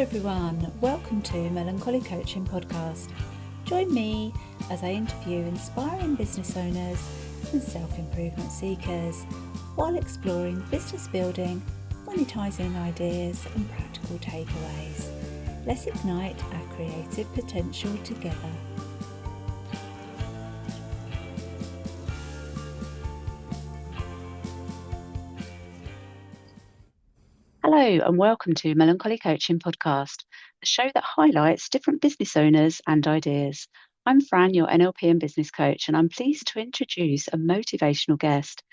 everyone, welcome to Melancholy Coaching Podcast. Join me as I interview inspiring business owners and self-improvement seekers while exploring business building, monetizing ideas and practical takeaways. Let's ignite our creative potential together. Hello and welcome to Melancholy Coaching Podcast, the show that highlights different business owners and ideas. I'm Fran, your NLP and Business Coach, and I'm pleased to introduce a motivational guest.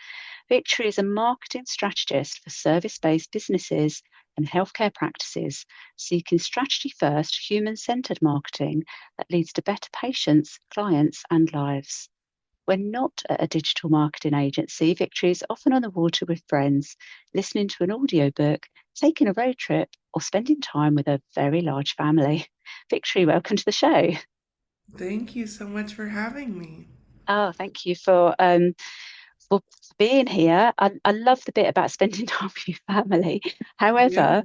Victory is a marketing strategist for service-based businesses and healthcare practices, seeking strategy-first, human-centered marketing that leads to better patients, clients, and lives. When not at a digital marketing agency, Victory is often on the water with friends, listening to an audiobook, taking a road trip, or spending time with a very large family. Victory, welcome to the show. Thank you so much for having me. Oh, thank you for being here. I love the bit about spending time with your family. Yeah, However,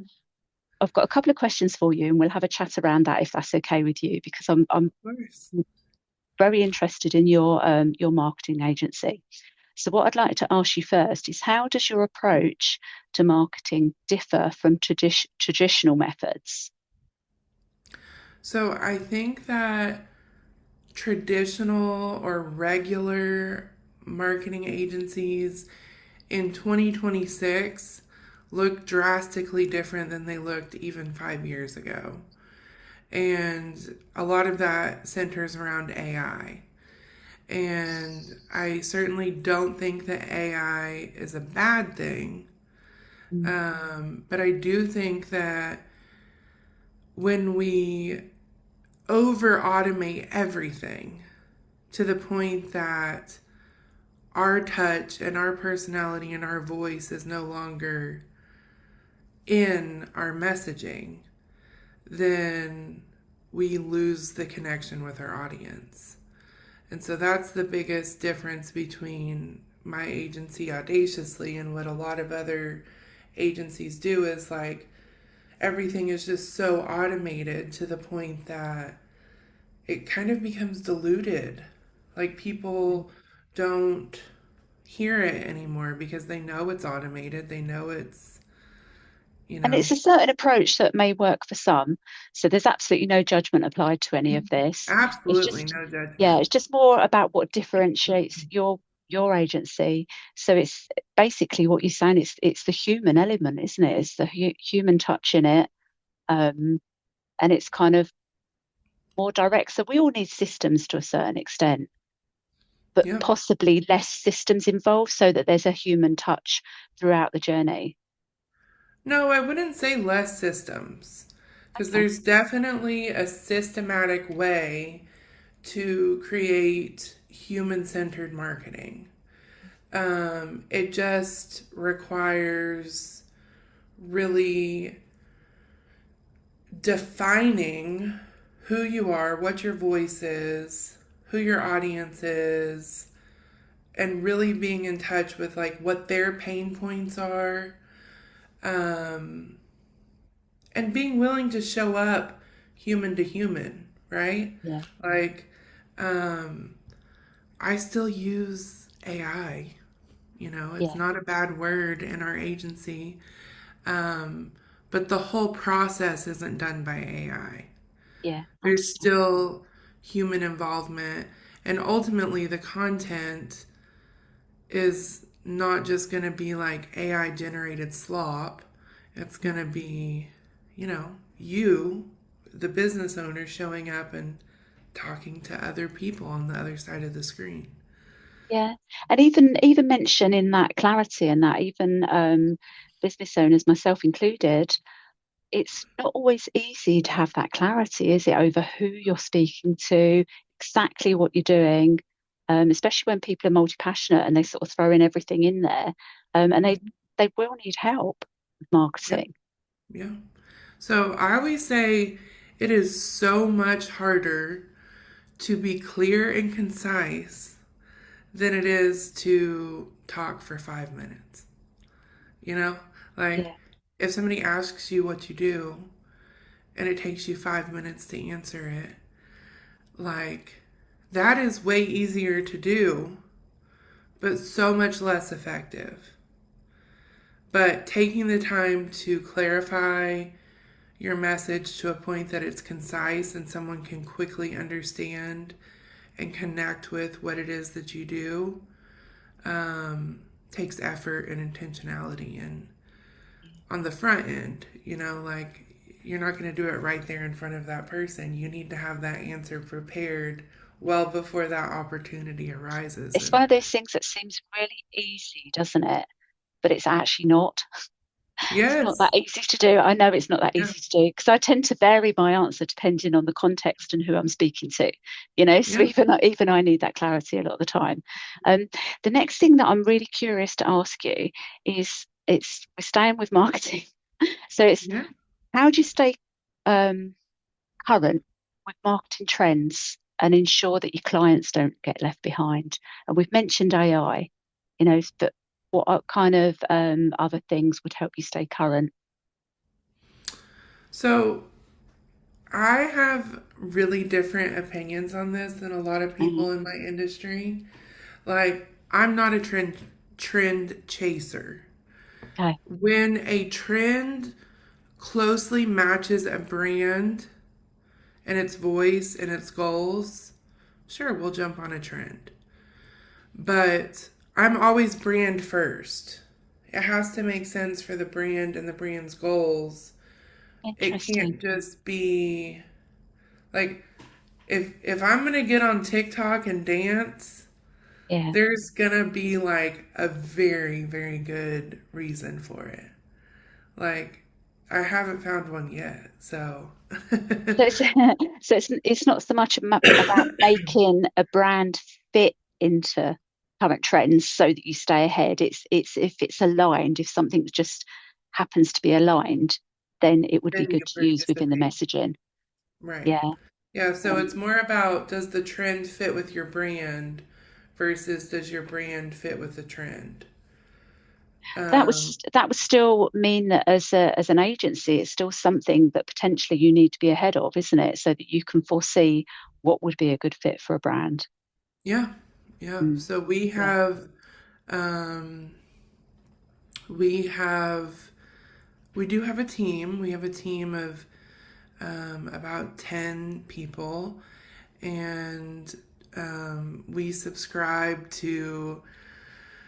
I've got a couple of questions for you, and we'll have a chat around that if that's okay with you, because I'm of course. very interested in your marketing agency. So what I'd like to ask you first is, how does your approach to marketing differ from traditional methods? So I think that traditional or regular marketing agencies in 2026 look drastically different than they looked even 5 years ago. And a lot of that centers around AI. And I certainly don't think that AI is a bad thing. Mm. But I do think that when we over automate everything to the point that our touch and our personality and our voice is no longer in our messaging, then we lose the connection with our audience. And so that's the biggest difference between my agency Audaciously and what a lot of other agencies do is like everything is just so automated to the point that it kind of becomes diluted. Like people don't hear it anymore because they know it's automated. They know it's, you And know, it's a certain approach that may work for some. So there's absolutely no judgment applied to any of this. It's absolutely just, no yeah, judgment. it's just more about what differentiates your agency. So it's basically what you're saying. It's the human element, isn't it? It's the human touch in it, um, and it's kind of more direct. So we all need systems to a certain extent, but Yeah. possibly less systems involved, so that there's a human touch throughout the journey. No, I wouldn't say less systems because Okay. there's definitely a systematic way to create human centered marketing. It just requires really defining who you are, what your voice is, who your audience is, and really being in touch with like what their pain points are, um, and being willing to show up human to human, right? Yeah. Like, um, I still use AI. You know, it's Yeah. not a bad word in our agency, um, but the whole process isn't done by AI. Yeah. There's Understand. still human involvement, and ultimately, the content is not just going to be like AI generated slop. It's going to be, you, the business owner, showing up and talking to other people on the other side of the screen. Yeah, and even mentioning that clarity and that even business owners, myself included, it's not always easy to have that clarity, is it, over who you're speaking to, exactly what you're doing, especially when people are multi-passionate and they sort of throw in everything in there, and they will need help with Yeah, marketing. yeah. So I always say it is so much harder to be clear and concise than it is to talk for 5 minutes. You know, like Yeah, if somebody asks you what you do and it takes you 5 minutes to answer it. Like, that is way easier to do, but so much less effective. But taking the time to clarify your message to a point that it's concise and someone can quickly understand and connect with what it is that you do takes effort and intentionality. And on the front end, like, you're not going to do it right there in front of that person. You need to have that answer prepared well before that opportunity arises. It's one And of those things that seems really easy, doesn't it? But it's actually not. It's not yes, that easy to do. I know it's not that yeah, easy to do because I tend to vary my answer depending on the context and who I'm speaking to. So yeah, even I need that clarity a lot of the time. Um, the next thing that I'm really curious to ask you is we're staying with marketing. So it's yeah. how do you stay um, current with marketing trends and ensure that your clients don't get left behind? And we've mentioned AI, but what kind of other things would help you stay current? So I have really different opinions on this than a lot of Mhm. people in my industry. Like, I'm not a trend chaser. Okay, When a trend closely matches a brand and its voice and its goals, sure, we'll jump on a trend. But I'm always brand first. It has to make sense for the brand and the brand's goals. It interesting. can't just be like, if I'm gonna get on TikTok and dance, Yeah. there's gonna be like a very, very good reason for it. Like, I haven't found one yet, so. So it's so it's not so much about making a brand fit into current trends so that you stay ahead. It's if it's aligned, if something just happens to be aligned, then it would be Then you good to use within the participate. messaging. Right. Yeah. Yeah, so Um, it's more about, does the trend fit with your brand versus does your brand fit with the trend? Um, that would still mean that as an agency, it's still something that potentially you need to be ahead of, isn't it? So that you can foresee what would be a good fit for a brand. yeah, yeah. Mm, So yeah. um, we have, we do have a team. We have a team of about 10 people, and we subscribe to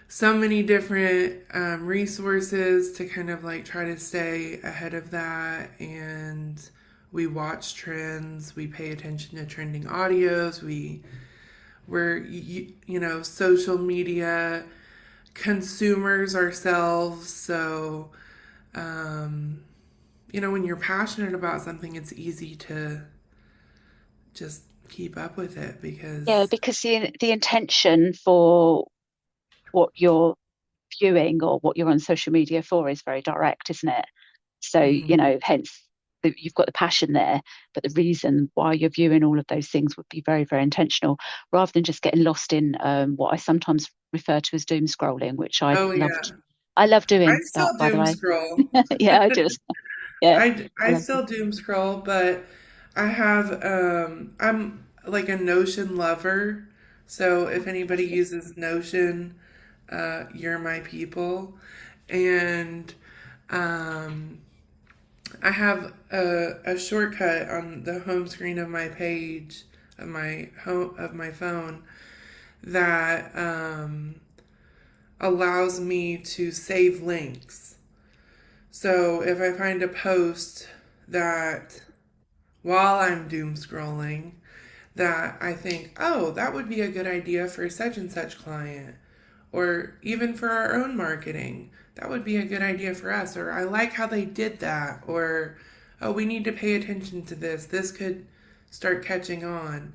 so many different resources to kind of like try to stay ahead of that. And we watch trends, we pay attention to trending audios, we're social media consumers ourselves. So um, when you're passionate about something, it's easy to just keep up with it Yeah, because because the intention for what you're viewing or what you're on social media for is very direct, isn't it? So, mhm. hence you've got the passion there, but the reason why you're viewing all of those things would be very, very intentional, rather than just getting lost in what I sometimes refer to as doom scrolling, which I Oh love. yeah, I love I doing that, still by the doom way. scroll. Yeah, I do. Yeah, I I love still it. doom scroll, but I'm like a Notion lover. So if anybody Fantastic. uses Notion, you're my people. And um, I have a shortcut on the home screen of my page of my phone that allows me to save links. So if I find a post that while I'm doom scrolling that I think, oh, that would be a good idea for such and such client, or even for our own marketing, that would be a good idea for us, or I like how they did that, or oh, we need to pay attention to this. This could start catching on.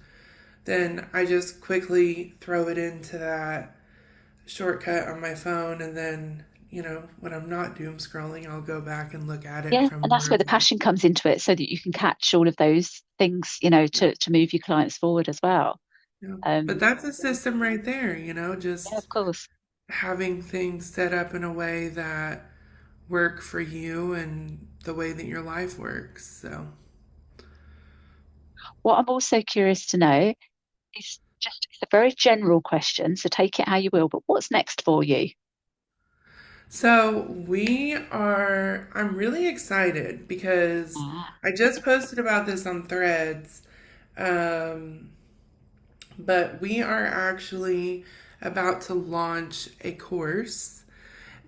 Then I just quickly throw it into that shortcut on my phone, and then when I'm not doom scrolling, I'll go back and look at it Yeah, from and that's more where of the a passion comes into it, so that you can catch all of those things, yeah, to move your clients forward as well. yeah. But Um, that's a yeah, system right there, yeah, just of course. having things set up in a way that work for you and the way that your life works. So, What I'm also curious to know is just it's a very general question, so take it how you will, but what's next for you? So I'm really excited because Ah, I just posted about this on Threads. Um, but we are actually about to launch a course.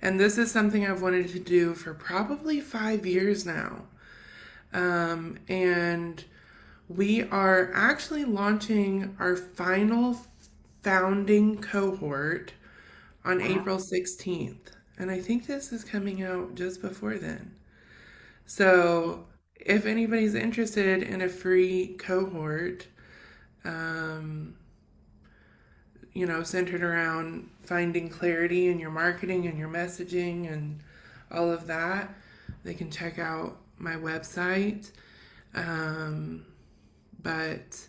And this is something I've wanted to do for probably 5 years now. And we are actually launching our final founding cohort on wow. April 16th. And I think this is coming out just before then. So if anybody's interested in a free cohort, um, centered around finding clarity in your marketing and your messaging and all of that, they can check out my website. Um, but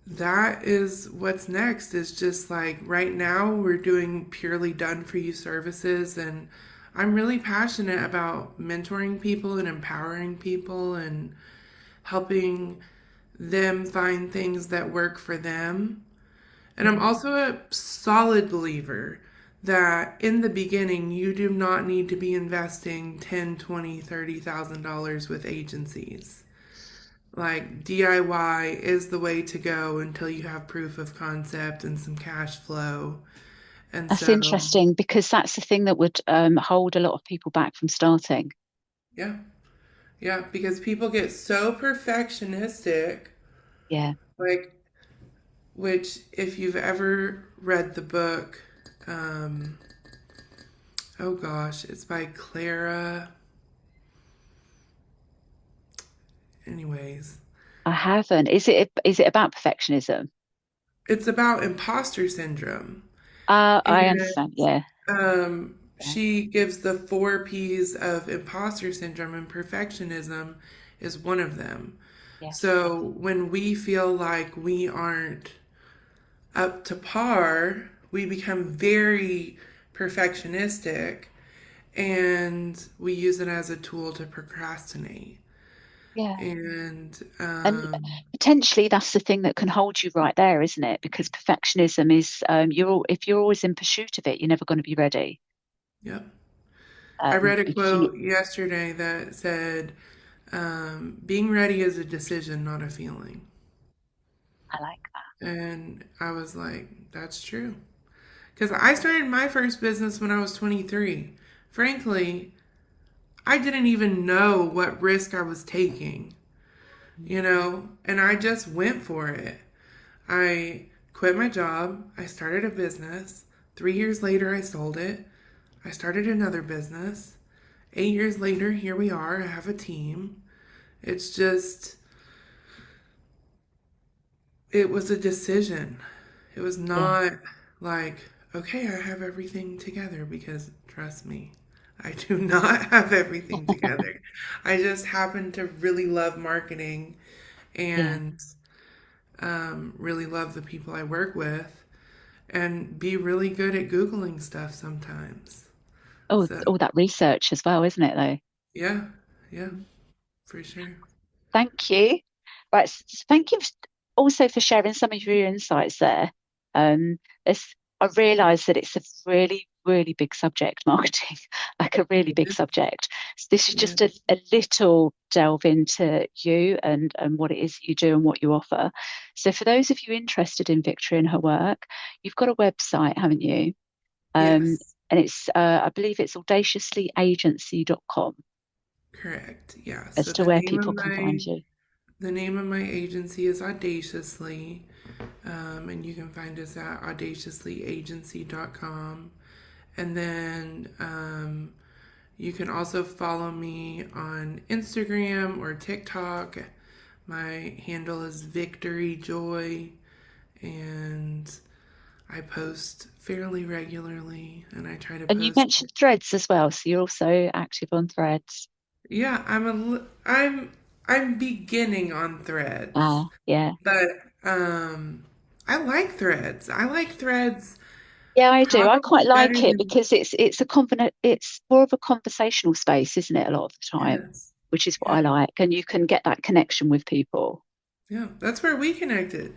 that is what's next is just like right now we're doing purely done for you services, and I'm really passionate about mentoring people and empowering people and helping them find things that work for them. And I'm Yeah. also a solid believer that in the beginning you do not need to be investing 10, 20, $30,000 with agencies. Like DIY is the way to go until you have proof of concept and some cash flow. And That's so, interesting because that's the thing that would hold a lot of people back from starting. yeah, yeah, because people get so perfectionistic, Yeah, like, which, if you've ever read the book, um, oh gosh, it's by Clara. Anyways, I haven't. Is it about perfectionism? it's about imposter syndrome. I And understand. Yeah, yeah, she gives the four P's of imposter syndrome, and perfectionism is one of them. yes. So when we feel like we aren't up to par, we become very perfectionistic and we use it as a tool to procrastinate. Yeah. And And potentially that's the thing that can hold you right there, isn't it? Because perfectionism is if you're always in pursuit of it, you're never going to be ready. yep. I read a Because you need, quote yesterday that said, being ready is a decision, not a feeling. I like that. And I was like, that's true. Because I started my first business when I was 23. Frankly, I didn't even know what risk I was taking, and I just went for it. I quit my job. I started a business. 3 years later, I sold it. I started another business. 8 years later, here we are. I have a team. It's just, it was a decision. It was Yeah. not like, okay, I have everything together, because trust me, I do not have everything together. I just happen to really love marketing Yeah. and really love the people I work with and be really good at Googling stuff sometimes. Oh, So, all that research as well, isn't it, though? yeah, yeah, for sure. Thank you. Right. Thank you also for sharing some of your insights there. Um, it's, I realise that it's a really, really big subject, marketing, like a really It big is. subject. So this is Yeah. just a little delve into you and what it is that you do and what you offer. So for those of you interested in Victory and her work, you've got a website, haven't you? Yes, And it's, I believe it's audaciouslyagency.com correct. Yeah. as So to where people can find you. the name of my agency is Audaciously, and you can find us at audaciouslyagency.com. And then you can also follow me on Instagram or TikTok. My handle is Victory Joy, and I post fairly regularly, and I try to And you post. mentioned Threads as well, so you're also active on Threads. Yeah, I'm beginning on Threads, Yeah. but I like Threads. I like Threads Yeah, I do. I quite probably better like it than. because it's more of a conversational space, isn't it, a lot of the time, Yes. which is what Yeah. I like. And you can get that connection with people. Yeah, that's where we connected.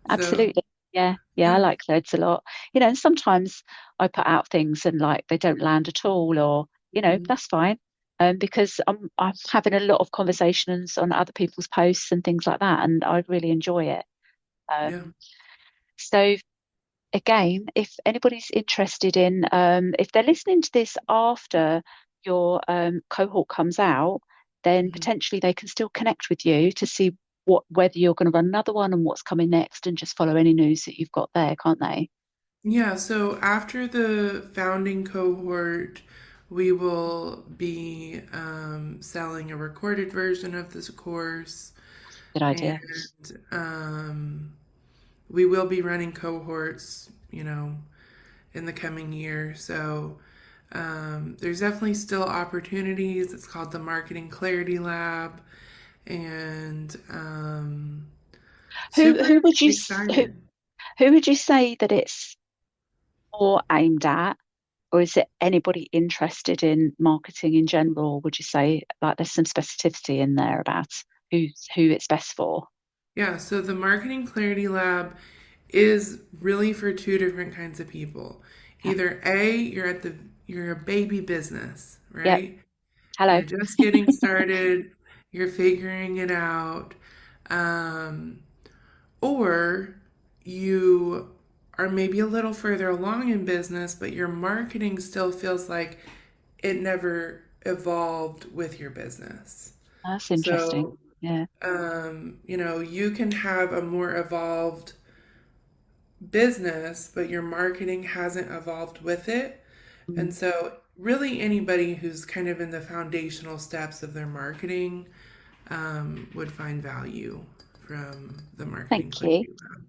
So, Absolutely. Yeah, I yeah. like threads a lot. And sometimes I put out things and like they don't land at all, or Mhm. that's fine. Because I'm having a lot of conversations on other people's posts and things like that, and I really enjoy it. Yeah. Um, so again, if anybody's interested in, if they're listening to this after your cohort comes out, then Mhm. potentially they can still connect with you to see whether you're going to run another one and what's coming next, and just follow any news that you've got there, can't they? Yeah, so after the founding cohort, we will be selling a recorded version of this course, Good and idea. we will be running cohorts, in the coming year. So there's definitely still opportunities. It's called the Marketing Clarity Lab, and Who super who would you excited. who would you say that it's more aimed at, or is it anybody interested in marketing in general? Would you say like there's some specificity in there about who it's best for? Yeah, so the Marketing Clarity Lab is really for two different kinds of people. Okay. Either you're a baby business, Yep. right? Hello. You're just getting started, you're figuring it out. Um, or you are maybe a little further along in business, but your marketing still feels like it never evolved with your business. That's interesting. So, Yeah. you can have a more evolved business, but your marketing hasn't evolved with it. Mm. And so, really, anybody who's kind of in the foundational steps of their marketing would find value from the Marketing Thank you. Clarity Lab.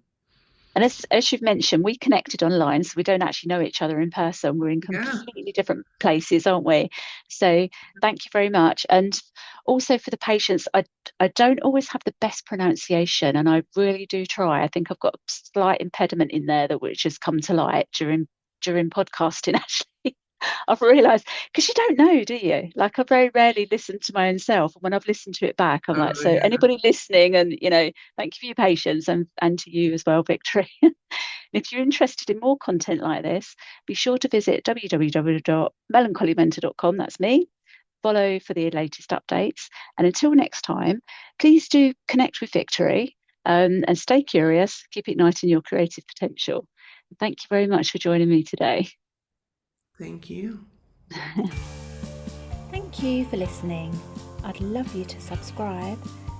And as you've mentioned, we connected online, so we don't actually know each other in person. We're in Yeah. completely different places, aren't we? So thank you very much. And also for the patients, I don't always have the best pronunciation, and I really do try. I think I've got a slight impediment in there that which has come to light during podcasting, actually. I've realised because you don't know, do you? Like I very rarely listen to my own self. And when I've listened to it back, I'm like, Oh, so yeah. anybody listening, and thank you for your patience, and to you as well, Victory. If you're interested in more content like this, be sure to visit www.melancholymentor.com. That's me. Follow for the latest updates. And until next time, please do connect with Victory, and stay curious, keep igniting your creative potential. Thank you very much for joining me today. Thank you. Thank you for listening. I'd love you to subscribe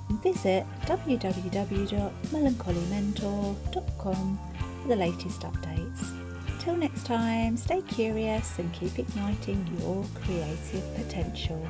and visit www.melancholymentor.com for the latest updates. Till next time, stay curious and keep igniting your creative potential.